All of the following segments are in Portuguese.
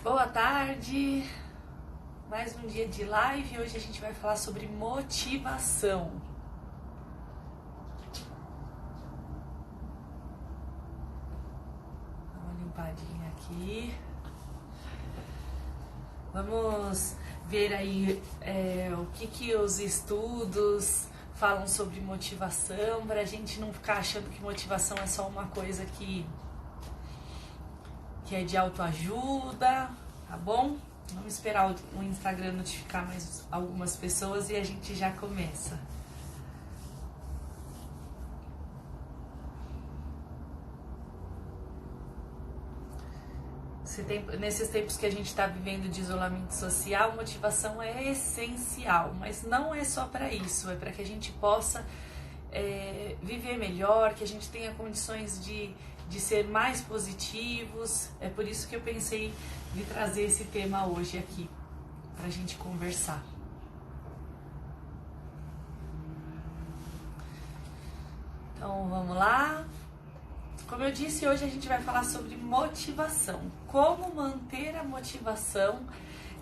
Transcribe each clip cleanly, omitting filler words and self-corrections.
Boa tarde, mais um dia de live. Hoje a gente vai falar sobre motivação. Dá uma limpadinha aqui. Vamos ver aí o que os estudos falam sobre motivação, para a gente não ficar achando que motivação é só uma coisa que é de autoajuda, tá bom? Vamos esperar o Instagram notificar mais algumas pessoas e a gente já começa. Nesses tempos que a gente está vivendo de isolamento social, motivação é essencial, mas não é só para isso, é para que a gente possa viver melhor, que a gente tenha condições de ser mais positivos. É por isso que eu pensei em trazer esse tema hoje aqui, pra gente conversar. Então vamos lá. Como eu disse, hoje a gente vai falar sobre motivação. Como manter a motivação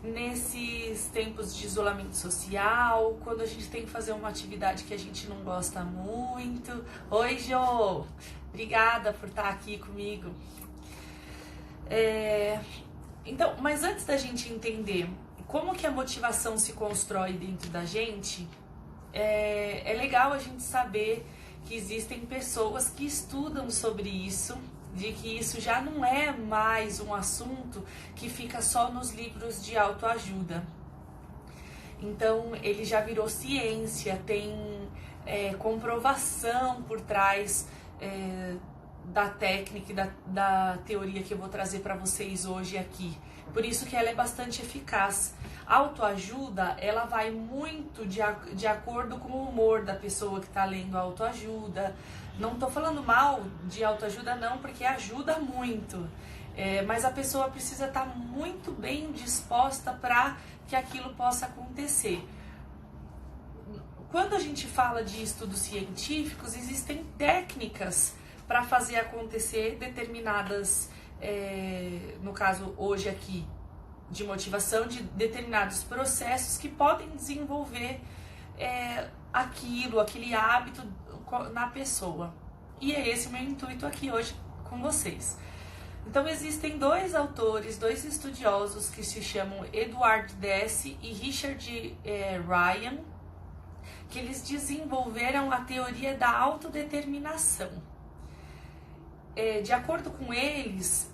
nesses tempos de isolamento social, quando a gente tem que fazer uma atividade que a gente não gosta muito. Oi, Jô! Obrigada por estar aqui comigo. Então, mas antes da gente entender como que a motivação se constrói dentro da gente, é legal a gente saber que existem pessoas que estudam sobre isso, de que isso já não é mais um assunto que fica só nos livros de autoajuda. Então, ele já virou ciência, tem comprovação por trás da técnica e da teoria que eu vou trazer para vocês hoje aqui. Por isso que ela é bastante eficaz. A autoajuda, ela vai muito de acordo com o humor da pessoa que está lendo a autoajuda. Não estou falando mal de autoajuda não, porque ajuda muito. Mas a pessoa precisa estar muito bem disposta para que aquilo possa acontecer. Quando a gente fala de estudos científicos, existem técnicas para fazer acontecer determinadas, no caso hoje aqui, de motivação, de determinados processos que podem desenvolver aquele hábito na pessoa. E é esse o meu intuito aqui hoje com vocês. Então existem dois autores, dois estudiosos que se chamam Edward Deci e Richard Ryan, que eles desenvolveram a teoria da autodeterminação. De acordo com eles,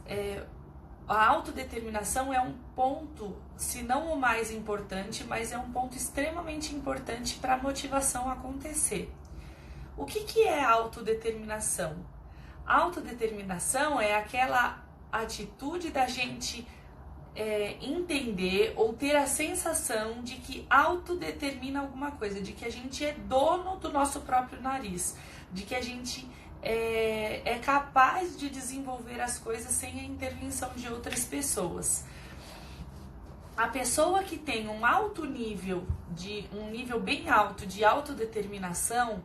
a autodeterminação é um ponto, se não o mais importante, mas é um ponto extremamente importante para a motivação acontecer. O que é a autodeterminação? A autodeterminação é aquela atitude da gente entender ou ter a sensação de que autodetermina alguma coisa, de que a gente é dono do nosso próprio nariz, de que a gente é capaz de desenvolver as coisas sem a intervenção de outras pessoas. A pessoa que tem um nível bem alto de autodeterminação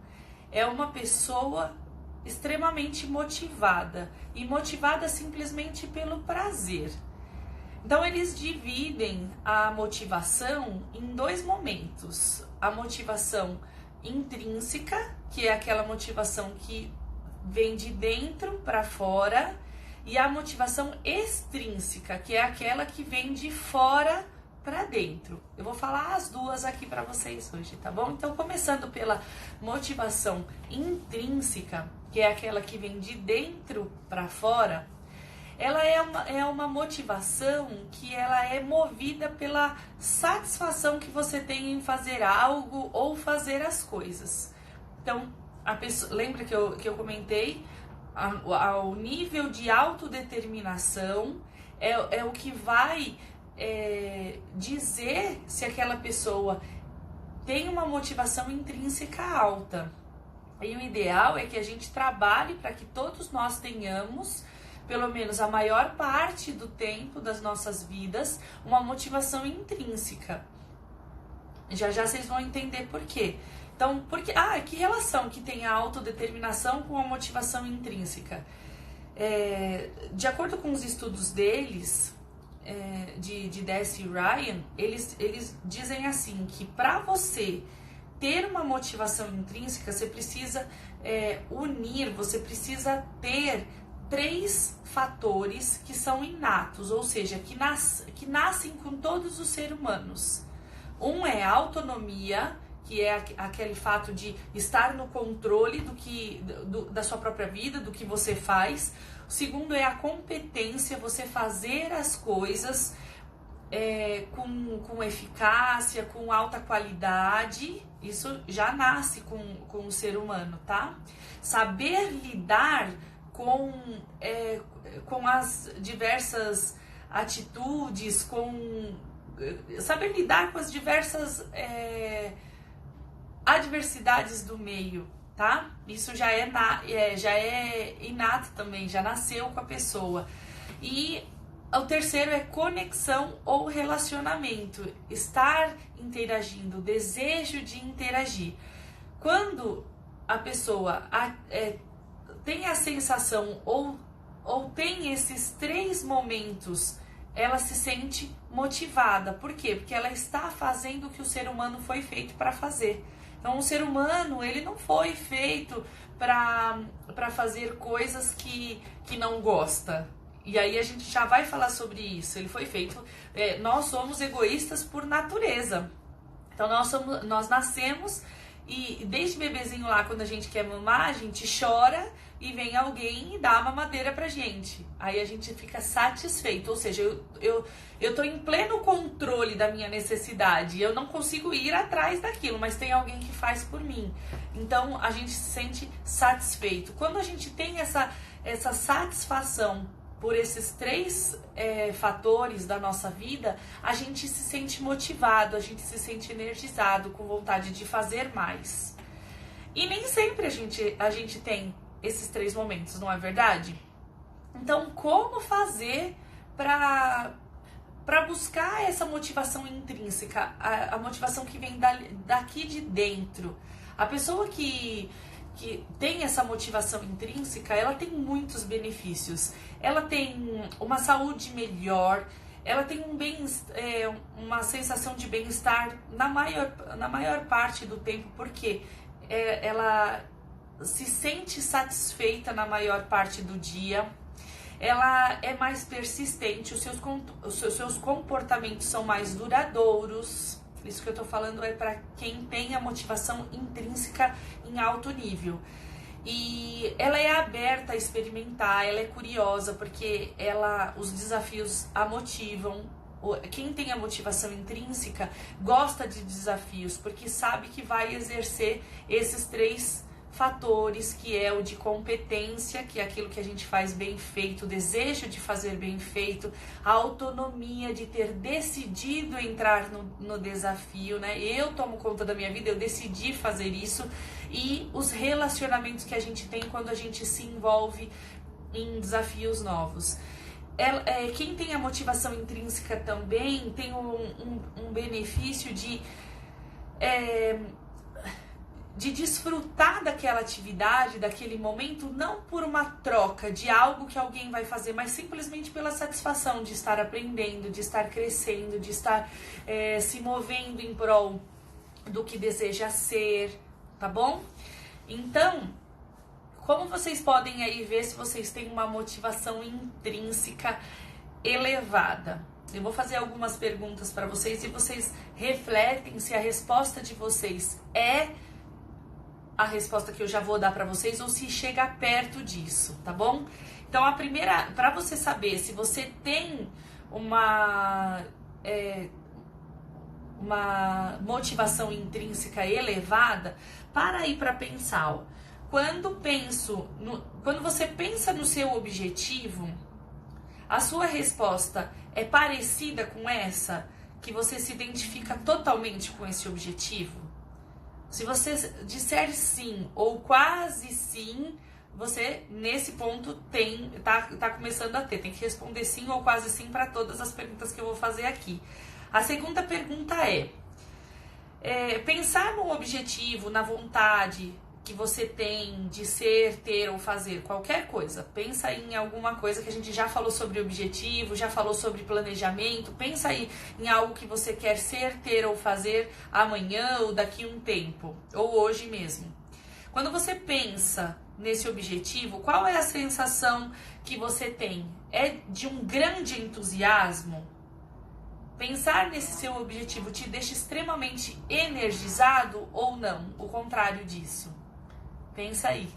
é uma pessoa extremamente motivada, e motivada simplesmente pelo prazer. Então eles dividem a motivação em dois momentos: a motivação intrínseca, que é aquela motivação que vem de dentro para fora, e a motivação extrínseca, que é aquela que vem de fora para dentro. Eu vou falar as duas aqui para vocês hoje, tá bom? Então, começando pela motivação intrínseca, que é aquela que vem de dentro para fora, ela é uma motivação que ela é movida pela satisfação que você tem em fazer algo ou fazer as coisas. Então, a pessoa, lembra que eu comentei? Ao nível de autodeterminação é o que vai dizer se aquela pessoa tem uma motivação intrínseca alta. E o ideal é que a gente trabalhe para que todos nós tenhamos, pelo menos a maior parte do tempo das nossas vidas, uma motivação intrínseca. Já vocês vão entender por quê. Então, que relação que tem a autodeterminação com a motivação intrínseca? De acordo com os estudos deles, de Deci e Ryan, eles dizem assim, que para você ter uma motivação intrínseca, você precisa você precisa ter 3 fatores que são inatos, ou seja, que nascem com todos os seres humanos. Um é a autonomia, que é aquele fato de estar no controle da sua própria vida, do que você faz. O segundo é a competência, você fazer as coisas com eficácia, com alta qualidade. Isso já nasce com o ser humano, tá? Saber lidar com as diversas atitudes, saber lidar com as diversas adversidades do meio, tá? Isso já é inato também, já nasceu com a pessoa. E o terceiro é conexão ou relacionamento, estar interagindo, o desejo de interagir. Quando a pessoa tem a sensação ou tem esses 3 momentos, ela se sente motivada. Por quê? Porque ela está fazendo o que o ser humano foi feito para fazer. Então, o ser humano, ele não foi feito para fazer coisas que não gosta. E aí a gente já vai falar sobre isso. Ele foi feito... nós somos egoístas por natureza. Então, nós nascemos e desde bebezinho lá, quando a gente quer mamar, a gente chora e vem alguém e dá uma mamadeira pra gente. Aí a gente fica satisfeito. Ou seja, eu tô em pleno controle da minha necessidade. Eu não consigo ir atrás daquilo, mas tem alguém que faz por mim. Então, a gente se sente satisfeito. Quando a gente tem essa satisfação por esses 3 fatores da nossa vida, a gente se sente motivado, a gente se sente energizado, com vontade de fazer mais. E nem sempre a gente tem esses 3 momentos, não é verdade? Então, como fazer para buscar essa motivação intrínseca, a motivação que vem daqui de dentro? A pessoa que tem essa motivação intrínseca, ela tem muitos benefícios. Ela tem uma saúde melhor, ela tem uma sensação de bem-estar na maior parte do tempo, porque ela se sente satisfeita na maior parte do dia, ela é mais persistente, os seus comportamentos são mais duradouros. Isso que eu tô falando é para quem tem a motivação intrínseca em alto nível. E ela é aberta a experimentar, ela é curiosa, porque os desafios a motivam. Quem tem a motivação intrínseca gosta de desafios, porque sabe que vai exercer esses 3 fatores, que é o de competência, que é aquilo que a gente faz bem feito, o desejo de fazer bem feito, a autonomia de ter decidido entrar no desafio, né? Eu tomo conta da minha vida, eu decidi fazer isso, e os relacionamentos que a gente tem quando a gente se envolve em desafios novos. Quem tem a motivação intrínseca também tem um benefício de desfrutar daquela atividade, daquele momento, não por uma troca de algo que alguém vai fazer, mas simplesmente pela satisfação de estar aprendendo, de estar crescendo, de estar se movendo em prol do que deseja ser, tá bom? Então, como vocês podem aí ver se vocês têm uma motivação intrínseca elevada? Eu vou fazer algumas perguntas para vocês e vocês refletem se a resposta de vocês é a resposta que eu já vou dar para vocês ou se chega perto disso, tá bom? Então, a primeira, para você saber se você tem uma motivação intrínseca elevada, para aí para pensar, ó. Quando você pensa no seu objetivo, a sua resposta é parecida com essa, que você se identifica totalmente com esse objetivo? Se você disser sim ou quase sim, você nesse ponto tá começando a tem que responder sim ou quase sim para todas as perguntas que eu vou fazer aqui. A segunda pergunta pensar no objetivo, na vontade, que você tem de ser, ter ou fazer, qualquer coisa. Pensa em alguma coisa que a gente já falou sobre objetivo, já falou sobre planejamento. Pensa aí em algo que você quer ser, ter ou fazer amanhã ou daqui a um tempo, ou hoje mesmo. Quando você pensa nesse objetivo, qual é a sensação que você tem? É de um grande entusiasmo? Pensar nesse seu objetivo te deixa extremamente energizado ou não? O contrário disso. Pensa aí.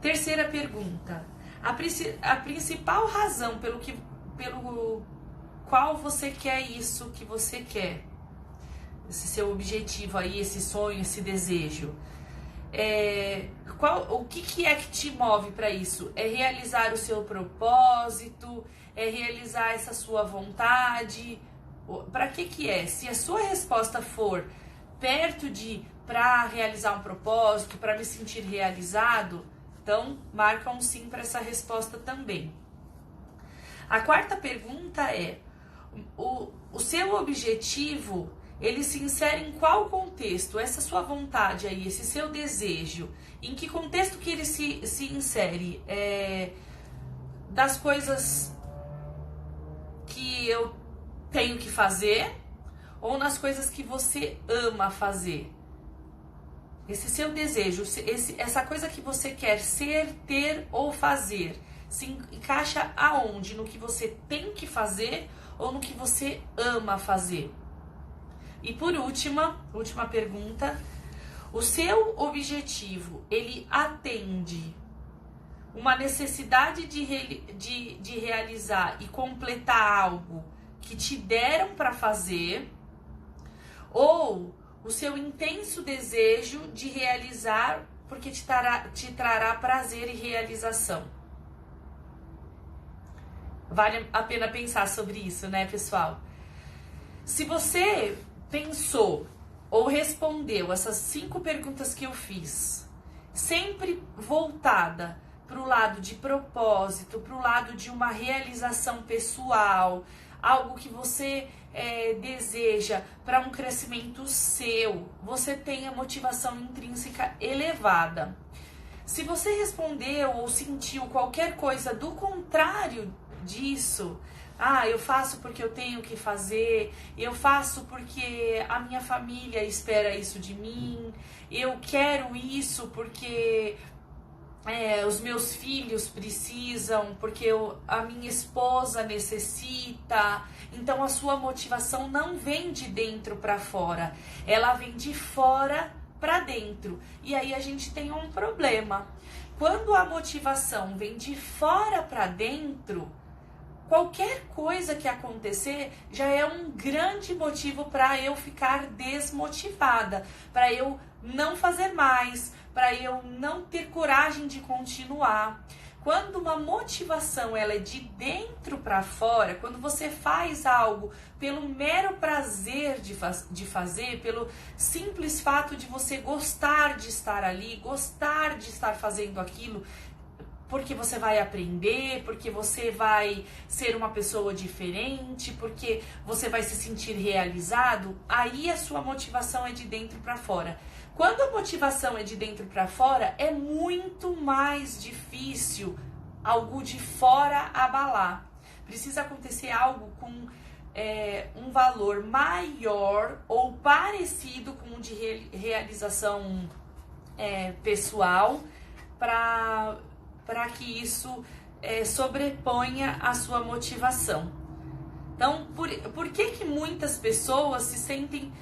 Terceira pergunta. A principal razão pelo qual você quer isso que você quer, esse seu objetivo aí, esse sonho, esse desejo, o que é que te move para isso? É realizar o seu propósito? É realizar essa sua vontade? Para que é? Se a sua resposta for perto de para realizar um propósito, para me sentir realizado, então marca um sim para essa resposta também. A quarta pergunta é: o seu objetivo, ele se insere em qual contexto? Essa sua vontade aí, esse seu desejo, em que contexto que ele se insere? Das coisas que eu tenho que fazer ou nas coisas que você ama fazer? Esse seu desejo, essa coisa que você quer ser, ter ou fazer, se encaixa aonde? No que você tem que fazer ou no que você ama fazer? E por última pergunta, o seu objetivo, ele atende uma necessidade de realizar e completar algo que te deram para fazer, ou o seu intenso desejo de realizar porque te trará prazer e realização? Vale a pena pensar sobre isso, né, pessoal? Se você pensou ou respondeu essas 5 perguntas que eu fiz, sempre voltada para o lado de propósito, para o lado de uma realização pessoal, algo que você deseja para um crescimento seu, você tem a motivação intrínseca elevada. Se você respondeu ou sentiu qualquer coisa do contrário disso, eu faço porque eu tenho que fazer, eu faço porque a minha família espera isso de mim, eu quero isso porque os meus filhos precisam, porque a minha esposa necessita. Então a sua motivação não vem de dentro para fora, ela vem de fora para dentro. E aí a gente tem um problema. Quando a motivação vem de fora para dentro, qualquer coisa que acontecer já é um grande motivo para eu ficar desmotivada, para eu não fazer mais, para eu não ter coragem de continuar. Quando uma motivação ela é de dentro para fora, quando você faz algo pelo mero prazer de fazer, pelo simples fato de você gostar de estar ali, gostar de estar fazendo aquilo, porque você vai aprender, porque você vai ser uma pessoa diferente, porque você vai se sentir realizado, aí a sua motivação é de dentro para fora. Quando a motivação é de dentro para fora, é muito mais difícil algo de fora abalar. Precisa acontecer algo com um valor maior ou parecido com o de realização pessoal para que isso sobreponha a sua motivação. Então, por que muitas pessoas se sentem...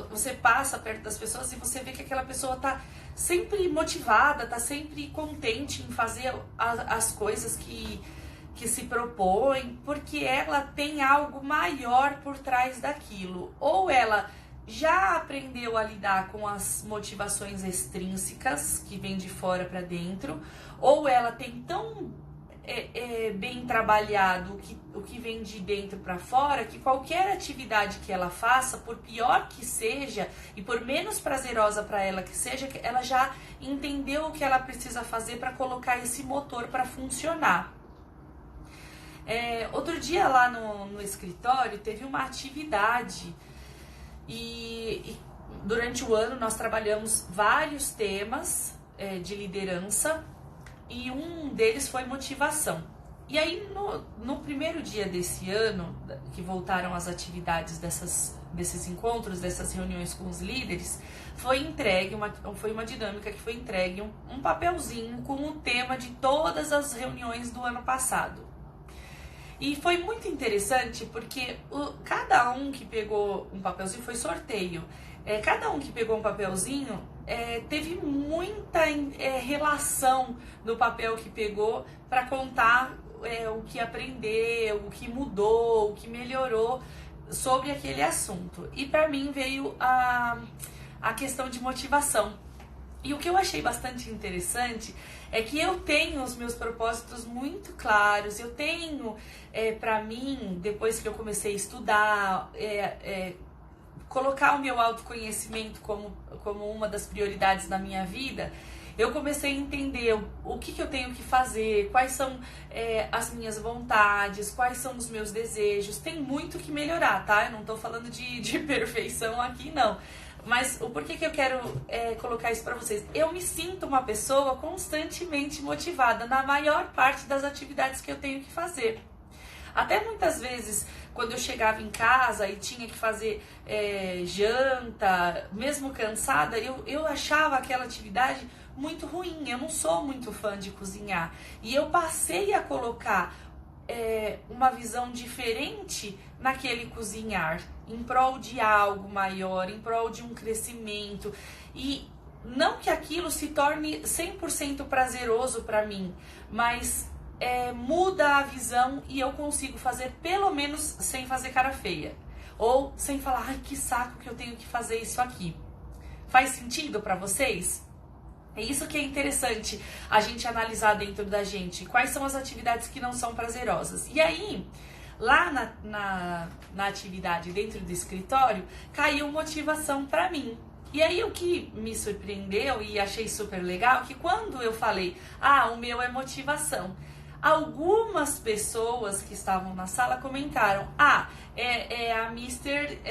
você passa perto das pessoas e você vê que aquela pessoa está sempre motivada, está sempre contente em fazer as coisas que se propõe, porque ela tem algo maior por trás daquilo. Ou ela já aprendeu a lidar com as motivações extrínsecas que vêm de fora para dentro, ou ela tem tão bem trabalhado o que vem de dentro para fora, que qualquer atividade que ela faça, por pior que seja e por menos prazerosa para ela que seja, ela já entendeu o que ela precisa fazer para colocar esse motor para funcionar. Outro dia lá no escritório teve uma atividade e durante o ano nós trabalhamos vários temas de liderança e um deles foi motivação. E aí no primeiro dia desse ano, que voltaram as atividades desses encontros, dessas reuniões com os líderes, foi uma dinâmica que foi entregue um papelzinho com o tema de todas as reuniões do ano passado. E foi muito interessante porque cada um que pegou um papelzinho, foi sorteio, cada um que pegou um papelzinho teve muita relação no papel que pegou para contar o que aprendeu, o que mudou, o que melhorou sobre aquele assunto. E para mim veio a questão de motivação. E o que eu achei bastante interessante é que eu tenho os meus propósitos muito claros, eu tenho para mim, depois que eu comecei a estudar, colocar o meu autoconhecimento como uma das prioridades da minha vida, eu comecei a entender o que eu tenho que fazer, quais são as minhas vontades, quais são os meus desejos. Tem muito que melhorar, tá? Eu não tô falando de perfeição aqui, não. Mas o porquê que eu quero colocar isso pra vocês? Eu me sinto uma pessoa constantemente motivada na maior parte das atividades que eu tenho que fazer. Até muitas vezes, quando eu chegava em casa e tinha que fazer janta, mesmo cansada, eu achava aquela atividade muito ruim. Eu não sou muito fã de cozinhar. E eu passei a colocar uma visão diferente naquele cozinhar, em prol de algo maior, em prol de um crescimento. E não que aquilo se torne 100% prazeroso para mim, mas muda a visão e eu consigo fazer pelo menos sem fazer cara feia. Ou sem falar, ai, que saco que eu tenho que fazer isso aqui. Faz sentido para vocês? É isso que é interessante a gente analisar dentro da gente. Quais são as atividades que não são prazerosas? E aí, lá na atividade dentro do escritório, caiu motivação para mim. E aí o que me surpreendeu e achei super legal, que quando eu falei, o meu é motivação, algumas pessoas que estavam na sala comentaram, é a Mister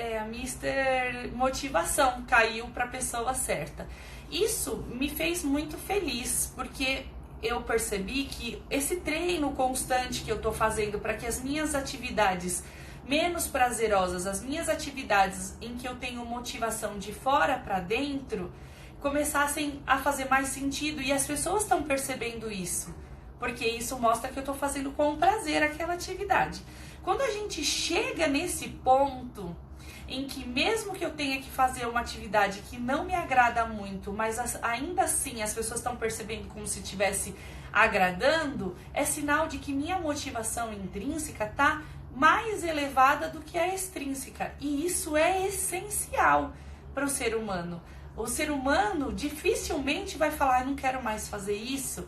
Motivação, caiu para a pessoa certa. Isso me fez muito feliz, porque eu percebi que esse treino constante que eu tô fazendo para que as minhas atividades menos prazerosas, as minhas atividades em que eu tenho motivação de fora para dentro, começassem a fazer mais sentido, e as pessoas estão percebendo isso, porque isso mostra que eu tô fazendo com prazer aquela atividade. Quando a gente chega nesse ponto em que mesmo que eu tenha que fazer uma atividade que não me agrada muito, mas ainda assim as pessoas estão percebendo como se estivesse agradando, é sinal de que minha motivação intrínseca está mais elevada do que a extrínseca. E isso é essencial para o ser humano. O ser humano dificilmente vai falar, eu não quero mais fazer isso,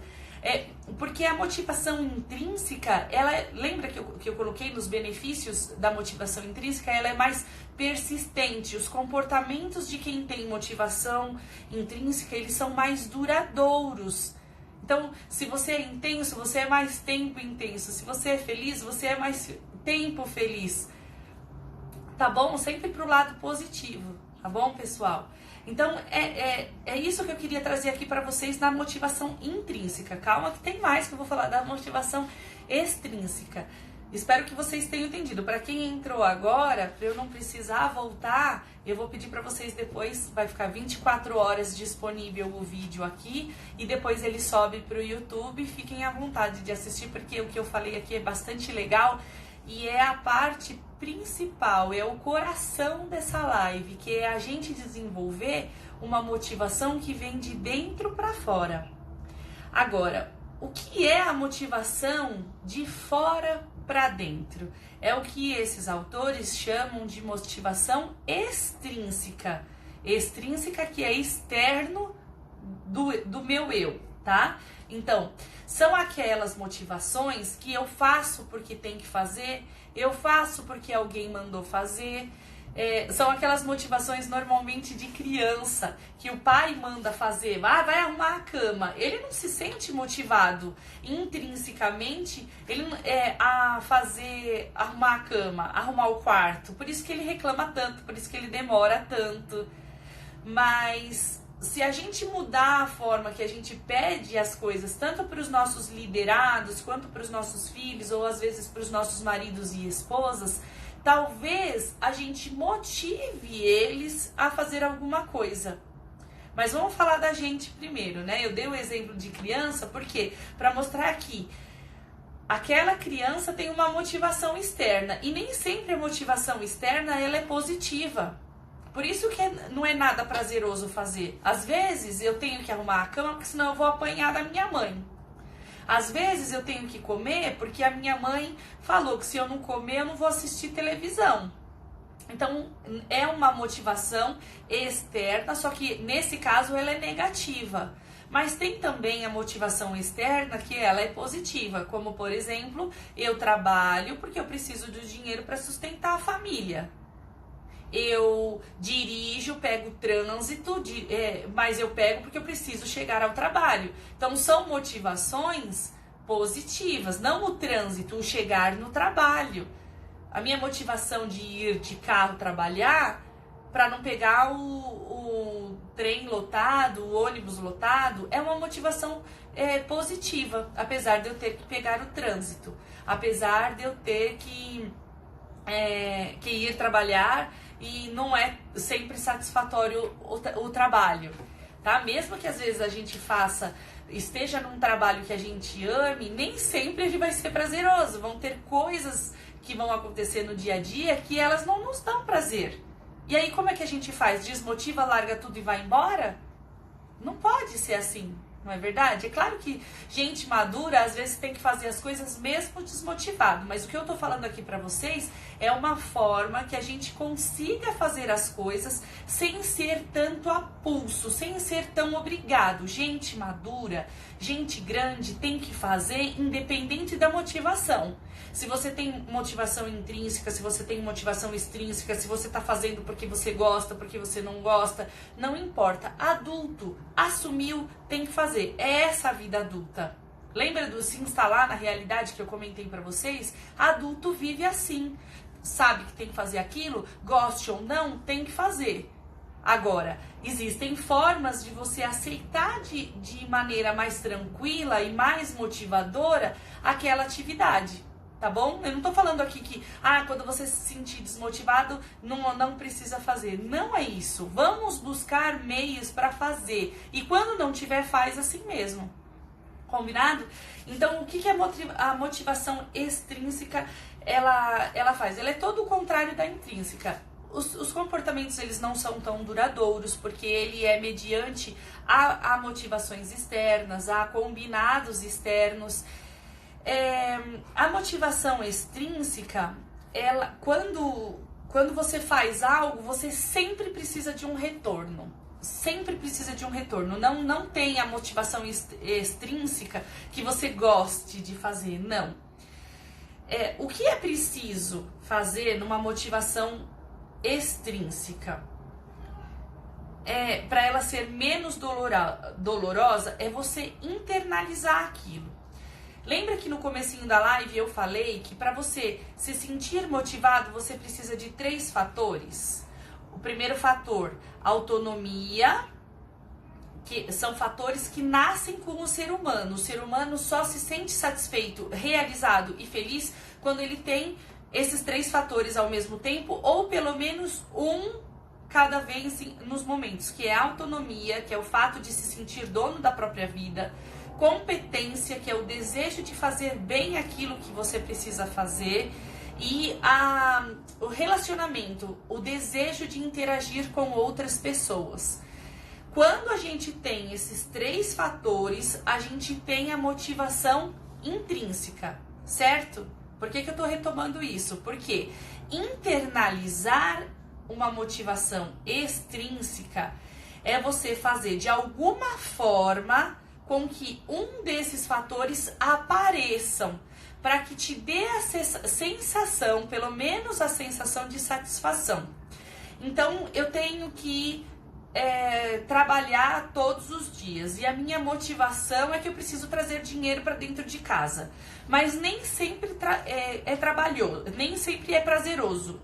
porque a motivação intrínseca, lembra que eu coloquei nos benefícios da motivação intrínseca, ela é mais persistente. Os comportamentos de quem tem motivação intrínseca, eles são mais duradouros. Então, se você é intenso, você é mais tempo intenso. Se você é feliz, você é mais tempo feliz. Tá bom? Sempre pro lado positivo, tá bom, pessoal? Então, é isso que eu queria trazer aqui para vocês na motivação intrínseca. Calma que tem mais que eu vou falar da motivação extrínseca. Espero que vocês tenham entendido. Para quem entrou agora, para eu não precisar voltar, eu vou pedir para vocês depois, vai ficar 24 horas disponível o vídeo aqui e depois ele sobe para o YouTube. Fiquem à vontade de assistir, porque o que eu falei aqui é bastante legal e é a parte principal, é o coração dessa live, que é a gente desenvolver uma motivação que vem de dentro para fora. Agora, o que é a motivação de fora para dentro? É o que esses autores chamam de motivação extrínseca. Extrínseca, que é externo do meu eu, tá? Então, são aquelas motivações que eu faço porque tem que fazer, eu faço porque alguém mandou fazer. São aquelas motivações normalmente de criança, que o pai manda fazer, vai arrumar a cama. Ele não se sente motivado intrinsecamente a arrumar a cama, arrumar o quarto. Por isso que ele reclama tanto, por isso que ele demora tanto. Mas se a gente mudar a forma que a gente pede as coisas, tanto para os nossos liderados, quanto para os nossos filhos, ou às vezes para os nossos maridos e esposas, talvez a gente motive eles a fazer alguma coisa. Mas vamos falar da gente primeiro, né? Eu dei o exemplo de criança, porque para mostrar que aquela criança tem uma motivação externa, e nem sempre a motivação externa ela é positiva. Por isso que não é nada prazeroso fazer. Às vezes eu tenho que arrumar a cama, porque senão eu vou apanhar da minha mãe. Às vezes eu tenho que comer porque a minha mãe falou que se eu não comer eu não vou assistir televisão. Então é uma motivação externa, só que nesse caso ela é negativa. Mas tem também a motivação externa que ela é positiva, como por exemplo, eu trabalho porque eu preciso do dinheiro para sustentar a família. Eu dirijo, pego trânsito, mas eu pego porque eu preciso chegar ao trabalho. Então são motivações positivas, não o trânsito, o chegar no trabalho. A minha motivação de ir de carro trabalhar, para não pegar o trem lotado, o ônibus lotado, é uma motivação positiva, apesar de eu ter que pegar o trânsito, apesar de eu ter que ir trabalhar e não é sempre satisfatório o trabalho, tá? Mesmo que às vezes a gente esteja num trabalho que a gente ame, nem sempre ele vai ser prazeroso. Vão ter coisas que vão acontecer no dia a dia que elas não nos dão prazer. E aí como é que a gente faz? Desmotiva, larga tudo e vai embora? Não pode ser assim, não é verdade? É claro que gente madura às vezes tem que fazer as coisas mesmo desmotivado, mas o que eu tô falando aqui pra vocês é uma forma que a gente consiga fazer as coisas sem ser tanto a pulso, sem ser tão obrigado. Gente madura, gente grande tem que fazer independente da motivação. Se você tem motivação intrínseca, se você tem motivação extrínseca, se você tá fazendo porque você gosta, porque você não gosta, não importa. Adulto, assumiu, tem que fazer. É essa a vida adulta. Lembra do se instalar na realidade que eu comentei pra vocês? Adulto vive assim. Sabe que tem que fazer aquilo, goste ou não, tem que fazer. Agora, existem formas de você aceitar de maneira mais tranquila e mais motivadora aquela atividade. Tá bom? Eu não tô falando aqui que, quando você se sentir desmotivado, não precisa fazer. Não é isso. Vamos buscar meios para fazer. E quando não tiver, faz assim mesmo. Combinado? Então, o que a motivação extrínseca ela faz? Ela é todo o contrário da intrínseca. Os comportamentos, eles não são tão duradouros, porque ele é mediante a motivações externas, a combinados externos. A motivação extrínseca, quando você faz algo, você sempre precisa de um retorno. Sempre precisa de um retorno. Não tem a motivação extrínseca que você goste de fazer, não. O que é preciso fazer numa motivação extrínseca? Para ela ser menos dolorosa, é você internalizar aquilo. Lembra que no comecinho da live eu falei que para você se sentir motivado, você precisa de 3 fatores? O primeiro fator, autonomia, que são fatores que nascem com o ser humano. O ser humano só se sente satisfeito, realizado e feliz quando ele tem esses 3 fatores ao mesmo tempo, ou pelo menos um cada vez nos momentos, que é a autonomia, que é o fato de se sentir dono da própria vida, competência, que é o desejo de fazer bem aquilo que você precisa fazer, e o relacionamento, o desejo de interagir com outras pessoas. Quando a gente tem esses 3 fatores, a gente tem a motivação intrínseca, certo? Por que eu tô retomando isso? Porque internalizar uma motivação extrínseca é você fazer de alguma forma com que um desses fatores apareçam, para que te dê a sensação, pelo menos a sensação de satisfação. Então, eu tenho que trabalhar todos os dias, e a minha motivação é que eu preciso trazer dinheiro para dentro de casa. Mas nem sempre é trabalhoso, nem sempre é prazeroso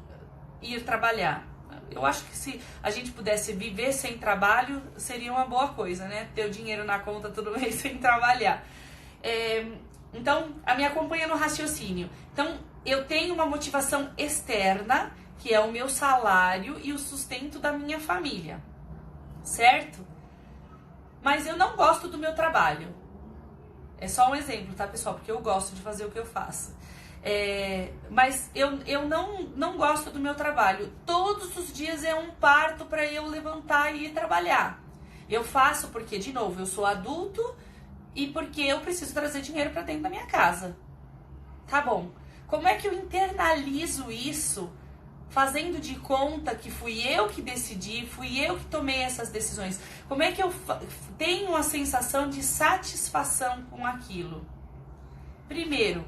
ir trabalhar. Eu acho que se a gente pudesse viver sem trabalho, seria uma boa coisa, né? Ter o dinheiro na conta todo mês sem trabalhar. Então, me acompanha no raciocínio. Então, eu tenho uma motivação externa, que é o meu salário e o sustento da minha família, certo? Mas eu não gosto do meu trabalho. É só um exemplo, tá, pessoal? Porque eu gosto de fazer o que eu faço. Mas eu não gosto do meu trabalho. Todos os dias é um parto para eu levantar e ir trabalhar. Eu faço porque, de novo, eu sou adulto e porque eu preciso trazer dinheiro para dentro da minha casa. Tá bom. Como é que eu internalizo isso, fazendo de conta que fui eu que decidi, fui eu que tomei essas decisões? Como é que eu tenho uma sensação de satisfação com aquilo? Primeiro,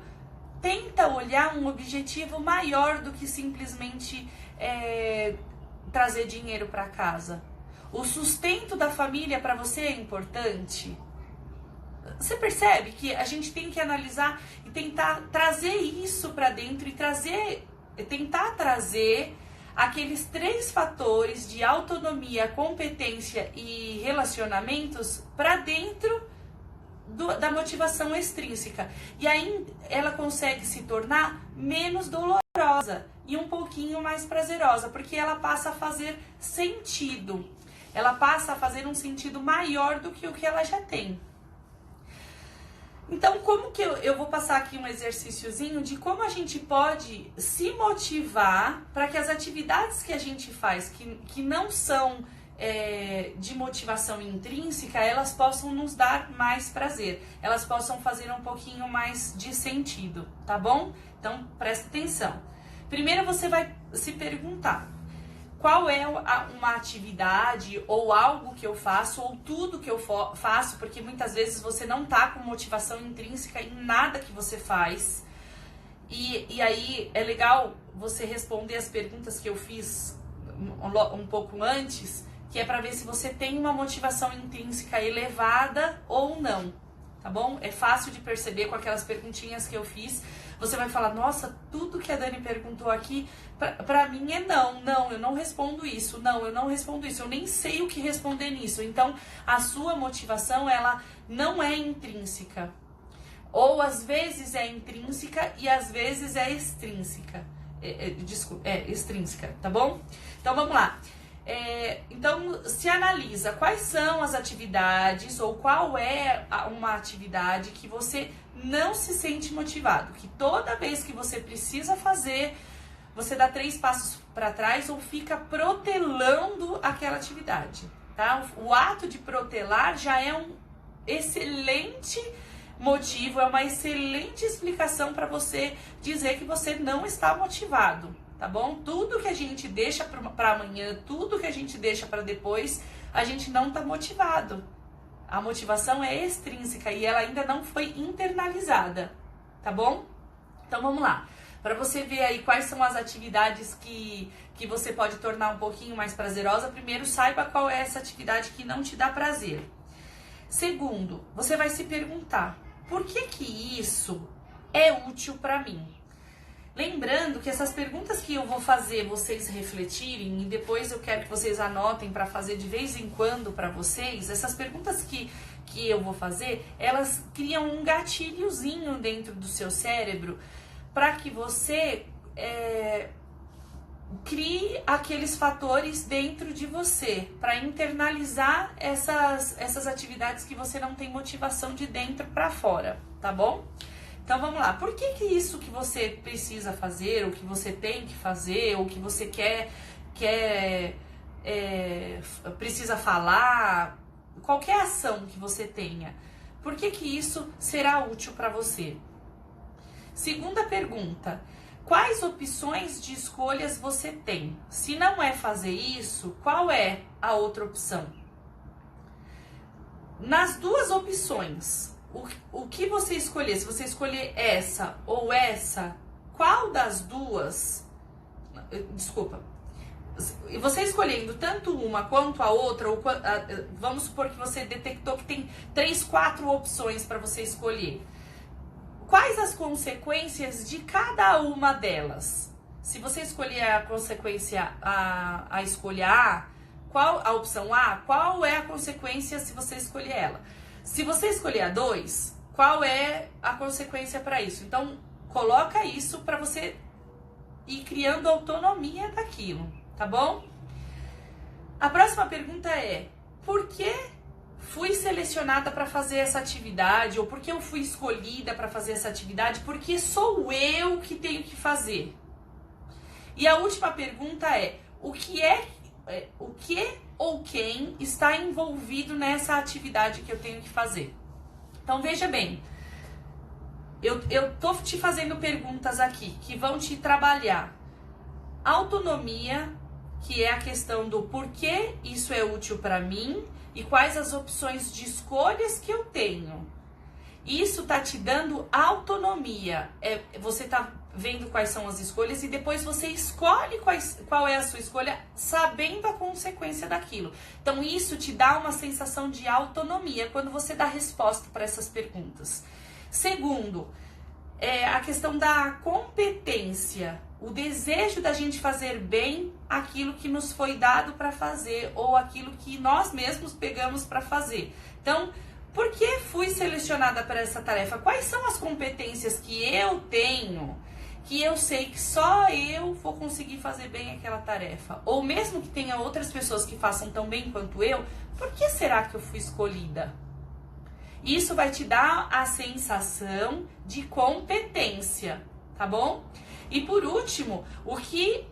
tenta olhar um objetivo maior do que simplesmente trazer dinheiro para casa. O sustento da família para você é importante? Você percebe que a gente tem que analisar e tentar trazer isso para dentro e tentar trazer aqueles 3 fatores de autonomia, competência e relacionamentos para dentro da motivação extrínseca. E aí ela consegue se tornar menos dolorosa e um pouquinho mais prazerosa, porque ela passa a fazer sentido. Ela passa a fazer um sentido maior do que o que ela já tem. Então, como que eu vou passar aqui um exercíciozinho de como a gente pode se motivar para que as atividades que a gente faz, que não são de motivação intrínseca, elas possam nos dar mais prazer, elas possam fazer um pouquinho mais de sentido, tá bom? Então, presta atenção. Primeiro você vai se perguntar: qual é uma atividade ou algo que eu faço ou tudo que eu faço, porque muitas vezes você não tá com motivação intrínseca em nada que você faz. E aí é legal você responder as perguntas que eu fiz um pouco antes, que é para ver se você tem uma motivação intrínseca elevada ou não, tá bom? É fácil de perceber com aquelas perguntinhas que eu fiz. Você vai falar: nossa, tudo que a Dani perguntou aqui, pra mim é não, eu não respondo isso, não, eu não respondo isso, eu nem sei o que responder nisso. Então, a sua motivação, ela não é intrínseca. Ou às vezes é intrínseca e às vezes é extrínseca. Extrínseca, tá bom? Então, vamos lá. Então, se analisa quais são as atividades ou qual é uma atividade que você não se sente motivado, que toda vez que você precisa fazer, você dá 3 passos para trás ou fica protelando aquela atividade, tá? O ato de protelar já é um excelente motivo, é uma excelente explicação para você dizer que você não está motivado. Tá bom? Tudo que a gente deixa para amanhã, tudo que a gente deixa para depois, a gente não tá motivado. A motivação é extrínseca e ela ainda não foi internalizada, tá bom? Então vamos lá. Para você ver aí quais são as atividades que você pode tornar um pouquinho mais prazerosa, primeiro saiba qual é essa atividade que não te dá prazer. Segundo, você vai se perguntar: por que isso é útil para mim? Lembrando que essas perguntas que eu vou fazer vocês refletirem, e depois eu quero que vocês anotem para fazer de vez em quando para vocês, essas perguntas que eu vou fazer, elas criam um gatilhozinho dentro do seu cérebro para que você crie aqueles fatores dentro de você, para internalizar essas atividades que você não tem motivação de dentro para fora, tá bom? Então vamos lá, por que isso que você precisa fazer, ou que você tem que fazer, ou que você precisa falar, qualquer ação que você tenha, por que isso será útil para você? Segunda pergunta: quais opções de escolhas você tem? Se não é fazer isso, qual é a outra opção? Nas 2 opções, o que você escolher, se você escolher essa ou essa, qual das 2, você escolhendo tanto uma quanto a outra, ou vamos supor que você detectou que tem 3, 4 opções para você escolher. Quais as consequências de cada uma delas? se você escolher a consequência, a escolha A, qual a opção A, qual é a consequência se você escolher ela? Se você escolher a 2, qual é a consequência para isso? Então, coloca isso para você ir criando autonomia daquilo, tá bom? A próxima pergunta é: por que fui selecionada para fazer essa atividade? Ou por que eu fui escolhida para fazer essa atividade? Porque sou eu que tenho que fazer. E a última pergunta é: o que ou quem está envolvido nessa atividade que eu tenho que fazer? Então veja bem, eu tô te fazendo perguntas aqui que vão te trabalhar autonomia, que é a questão do porquê isso é útil para mim e quais as opções de escolhas que eu tenho. Isso tá te dando autonomia. Você tá vendo quais são as escolhas e depois você escolhe qual é a sua escolha, sabendo a consequência daquilo. Então isso te dá uma sensação de autonomia quando você dá resposta para essas perguntas. Segundo, a questão da competência, o desejo da gente fazer bem aquilo que nos foi dado para fazer ou aquilo que nós mesmos pegamos para fazer. Então, por que fui selecionada para essa tarefa? Quais são as competências que eu tenho, que eu sei que só eu vou conseguir fazer bem aquela tarefa? Ou mesmo que tenha outras pessoas que façam tão bem quanto eu, por que será que eu fui escolhida? Isso vai te dar a sensação de competência, tá bom? E por último, o que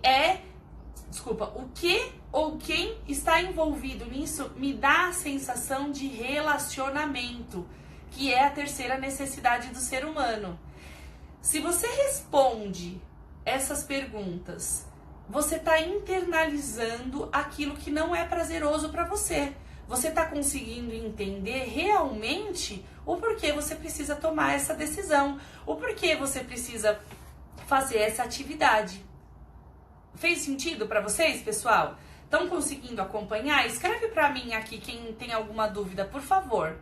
ou quem está envolvido nisso me dá a sensação de relacionamento, que é a terceira necessidade do ser humano. Se você responde essas perguntas, você está internalizando aquilo que não é prazeroso para você. Você está conseguindo entender realmente o porquê você precisa tomar essa decisão, o porquê você precisa fazer essa atividade. Fez sentido para vocês, pessoal? Estão conseguindo acompanhar? Escreve para mim aqui quem tem alguma dúvida, por favor,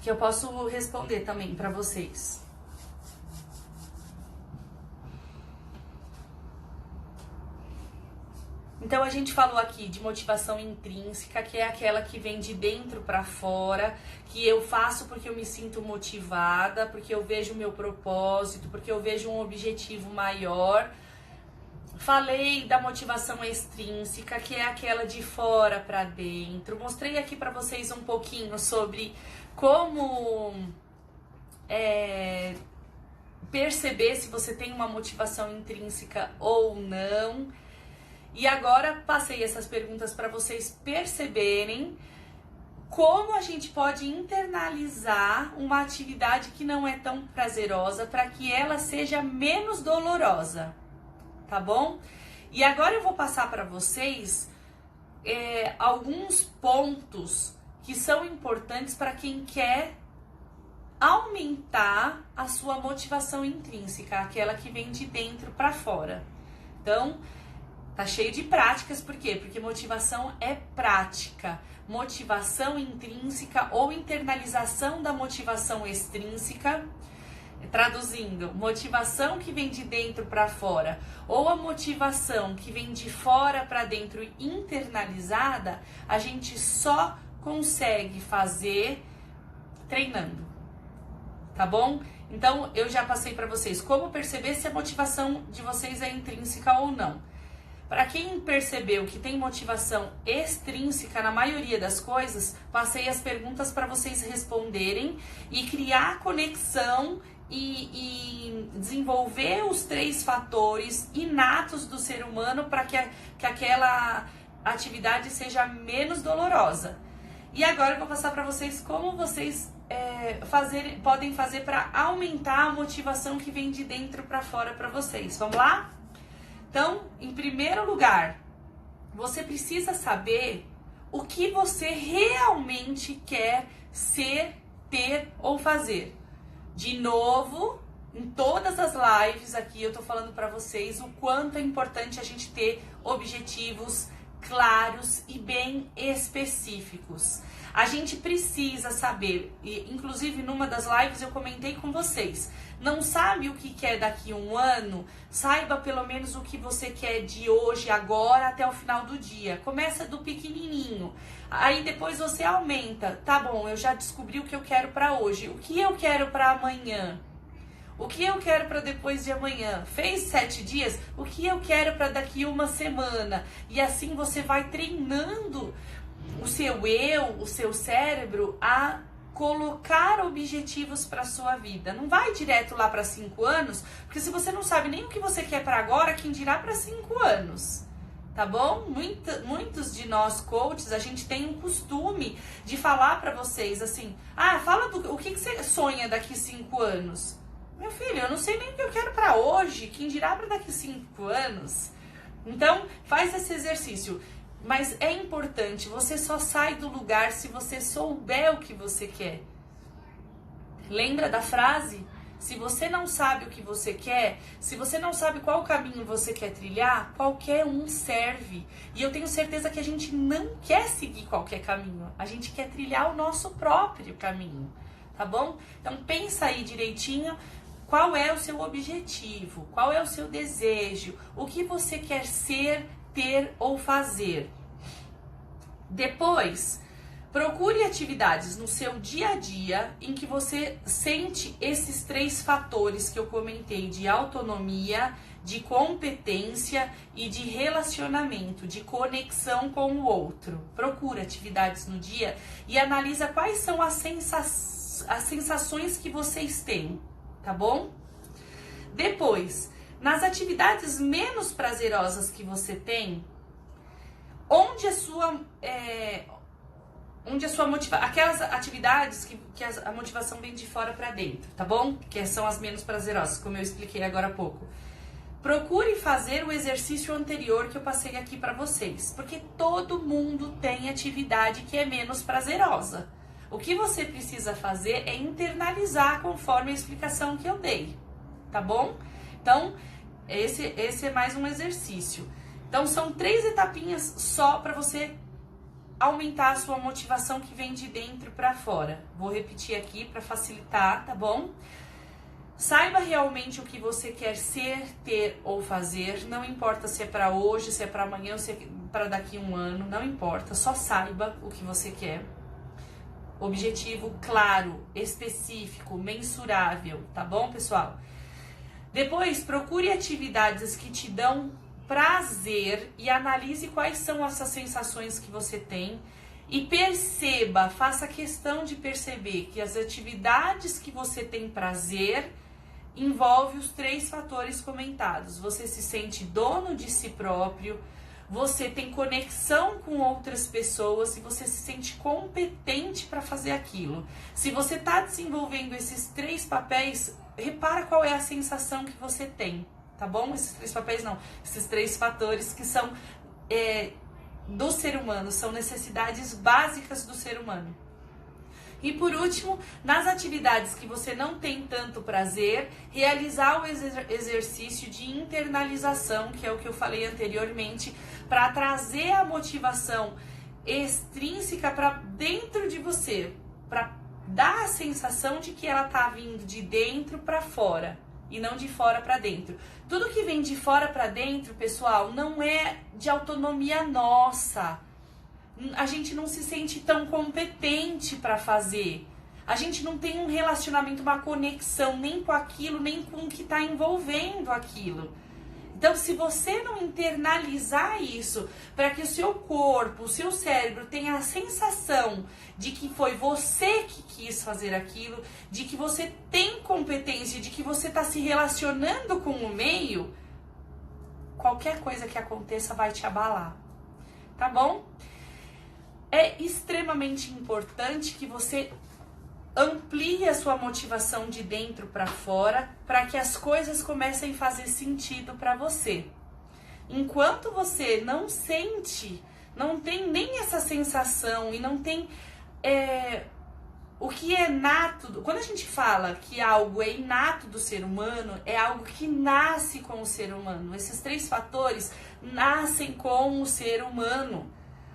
que eu posso responder também para vocês. Então a gente falou aqui de motivação intrínseca, que é aquela que vem de dentro para fora, que eu faço porque eu me sinto motivada, porque eu vejo o meu propósito, porque eu vejo um objetivo maior. Falei da motivação extrínseca, que é aquela de fora para dentro. Mostrei aqui para vocês um pouquinho sobre como perceber se você tem uma motivação intrínseca ou não. E agora passei essas perguntas para vocês perceberem como a gente pode internalizar uma atividade que não é tão prazerosa para que ela seja menos dolorosa, tá bom? E agora eu vou passar para vocês alguns pontos que são importantes para quem quer aumentar a sua motivação intrínseca, aquela que vem de dentro para fora. Então, tá cheio de práticas, por quê? Porque motivação é prática. Motivação intrínseca ou internalização da motivação extrínseca, traduzindo, motivação que vem de dentro para fora ou a motivação que vem de fora para dentro internalizada, a gente só consegue fazer treinando, tá bom? Então, eu já passei para vocês como perceber se a motivação de vocês é intrínseca ou não. Para quem percebeu que tem motivação extrínseca na maioria das coisas, passei as perguntas para vocês responderem e criar conexão e desenvolver os 3 fatores inatos do ser humano para que aquela atividade seja menos dolorosa. E agora eu vou passar para vocês como vocês podem fazer para aumentar a motivação que vem de dentro para fora para vocês. Vamos lá? Então, em primeiro lugar, você precisa saber o que você realmente quer ser, ter ou fazer. De novo, em todas as lives aqui eu tô falando para vocês o quanto é importante a gente ter objetivos claros e bem específicos. A gente precisa saber, e inclusive numa das lives eu comentei com vocês, não sabe o que quer daqui a um ano? Saiba pelo menos o que você quer de hoje, agora, até o final do dia. Começa do pequenininho, aí depois você aumenta. Tá bom, eu já descobri o que eu quero para hoje, o que eu quero para amanhã? O que eu quero para depois de amanhã? Fez 7 dias? O que eu quero para daqui uma semana? E assim você vai treinando o seu cérebro a colocar objetivos para sua vida. Não vai direto lá para 5 anos, porque se você não sabe nem o que você quer para agora, quem dirá para 5 anos? Tá bom? Muitos de nós coaches, a gente tem um costume de falar para vocês assim: fala o que você sonha daqui 5 anos. Meu filho, eu não sei nem o que eu quero para hoje, quem dirá para daqui 5 anos? Então, faz esse exercício. Mas é importante, você só sai do lugar se você souber o que você quer. Lembra da frase? Se você não sabe o que você quer, se você não sabe qual caminho você quer trilhar, qualquer um serve. E eu tenho certeza que a gente não quer seguir qualquer caminho, a gente quer trilhar o nosso próprio caminho, tá bom? Então pensa aí direitinho. Qual é o seu objetivo? Qual é o seu desejo? O que você quer ser, ter ou fazer? Depois, procure atividades no seu dia a dia em que você sente esses 3 fatores que eu comentei, de autonomia, de competência e de relacionamento, de conexão com o outro. Procure atividades no dia e analisa quais são as sensações que vocês têm. Tá bom? Depois, nas atividades menos prazerosas que você tem, onde a sua motivação, aquelas atividades que a motivação vem de fora para dentro, tá bom? Que são as menos prazerosas, como eu expliquei agora há pouco. Procure fazer o exercício anterior que eu passei aqui para vocês, porque todo mundo tem atividade que é menos prazerosa. O que você precisa fazer é internalizar conforme a explicação que eu dei, tá bom? Então, esse é mais um exercício. Então, são 3 etapinhas só para você aumentar a sua motivação que vem de dentro para fora. Vou repetir aqui para facilitar, tá bom? Saiba realmente o que você quer ser, ter ou fazer. Não importa se é para hoje, se é para amanhã, se é para daqui a um ano. Não importa, só saiba o que você quer. Objetivo claro, específico, mensurável, tá bom, pessoal? Depois, procure atividades que te dão prazer e analise quais são essas sensações que você tem e perceba, faça questão de perceber que as atividades que você tem prazer envolve os 3 fatores comentados. Você se sente dono de si próprio, você tem conexão com outras pessoas e você se sente competente para fazer aquilo. Se você está desenvolvendo esses 3 papéis, repara qual é a sensação que você tem, tá bom? Esses 3 papéis não, esses 3 fatores que são do ser humano, são necessidades básicas do ser humano. E por último, nas atividades que você não tem tanto prazer, realizar o exercício de internalização, que é o que eu falei anteriormente, para trazer a motivação extrínseca para dentro de você, para dar a sensação de que ela está vindo de dentro para fora e não de fora para dentro. Tudo que vem de fora para dentro, pessoal, não é de autonomia nossa. A gente não se sente tão competente para fazer. A gente não tem um relacionamento, uma conexão nem com aquilo, nem com o que está envolvendo aquilo. Então, se você não internalizar isso, para que o seu corpo, o seu cérebro tenha a sensação de que foi você que quis fazer aquilo, de que você tem competência, de que você está se relacionando com o meio, qualquer coisa que aconteça vai te abalar. Tá bom? É extremamente importante que você amplie a sua motivação de dentro para fora, para que as coisas comecem a fazer sentido para você. Enquanto você não sente, não tem nem essa sensação e não tem O que é nato, quando a gente fala que algo é inato do ser humano, é algo que nasce com o ser humano. Esses 3 fatores nascem com o ser humano.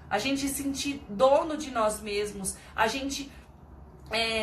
A gente sentir dono de nós mesmos, a gente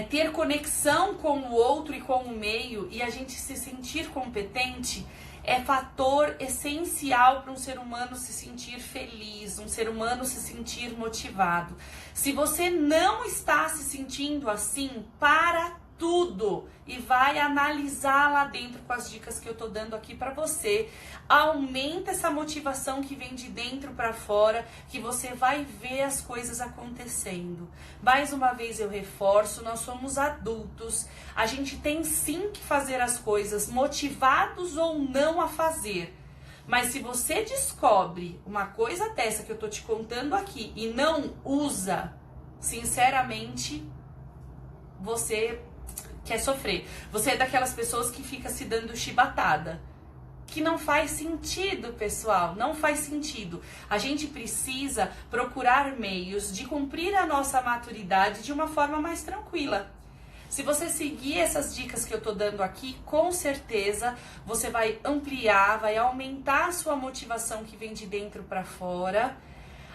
ter conexão com o outro e com o meio, e a gente se sentir competente, é fator essencial para um ser humano se sentir feliz, um ser humano se sentir motivado. Se você não está se sentindo assim, para tudo e vai analisar lá dentro com as dicas que eu tô dando aqui para você. Aumenta essa motivação que vem de dentro para fora, que você vai ver as coisas acontecendo. Mais uma vez eu reforço, nós somos adultos, a gente tem sim que fazer as coisas, motivados ou não a fazer. Mas se você descobre uma coisa dessa que eu tô te contando aqui e não usa, sinceramente, você quer sofrer. Você é daquelas pessoas que fica se dando chibatada. Que não faz sentido, pessoal. Não faz sentido. A gente precisa procurar meios de cumprir a nossa maturidade de uma forma mais tranquila. Se você seguir essas dicas que eu tô dando aqui, com certeza você vai ampliar, vai aumentar a sua motivação que vem de dentro para fora.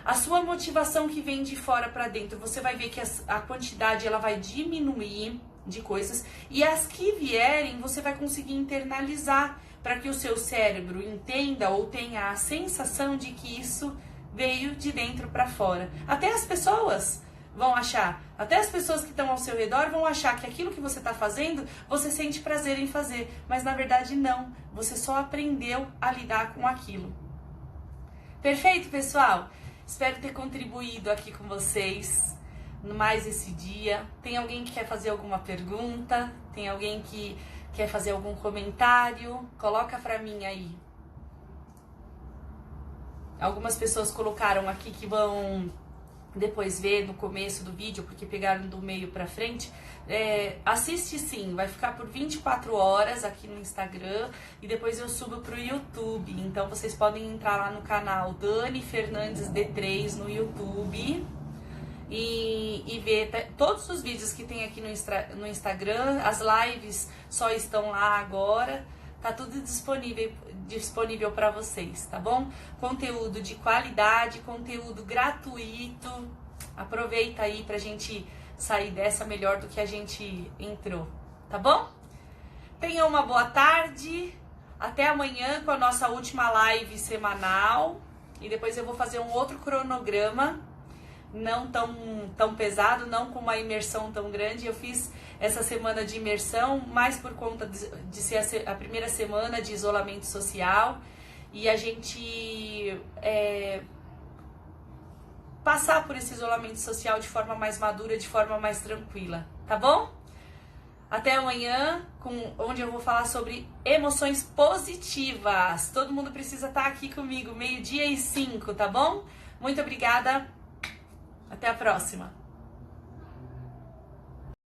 A sua motivação que vem de fora para dentro, você vai ver que a quantidade ela vai diminuir de coisas, e as que vierem você vai conseguir internalizar para que o seu cérebro entenda ou tenha a sensação de que isso veio de dentro para fora. Até as pessoas vão achar, até as pessoas que estão ao seu redor vão achar que aquilo que você está fazendo, você sente prazer em fazer, mas na verdade não, você só aprendeu a lidar com aquilo. Perfeito, pessoal? Espero ter contribuído aqui com vocês mais esse dia. Tem alguém que quer fazer alguma pergunta? Tem alguém que quer fazer algum comentário? Coloca pra mim aí. Algumas pessoas colocaram aqui que vão depois ver no começo do vídeo, porque pegaram do meio pra frente. Assiste sim, vai ficar por 24 horas aqui no Instagram e depois eu subo pro YouTube. Então vocês podem entrar lá no canal Dani Fernandes D3 no YouTube e ver todos os vídeos que tem aqui no Instagram. As lives só estão lá agora, tá tudo disponível para vocês, tá bom? Conteúdo de qualidade, conteúdo gratuito. Aproveita aí pra gente sair dessa melhor do que a gente entrou, tá bom? Tenha uma boa tarde, até amanhã com a nossa última live semanal, e depois eu vou fazer um outro cronograma, não tão pesado, não com uma imersão tão grande. Eu fiz essa semana de imersão mais por conta de ser a primeira semana de isolamento social, e a gente passar por esse isolamento social de forma mais madura, de forma mais tranquila, tá bom? Até amanhã, onde eu vou falar sobre emoções positivas. Todo mundo precisa estar aqui comigo, 12:05, tá bom? Muito obrigada, até a próxima.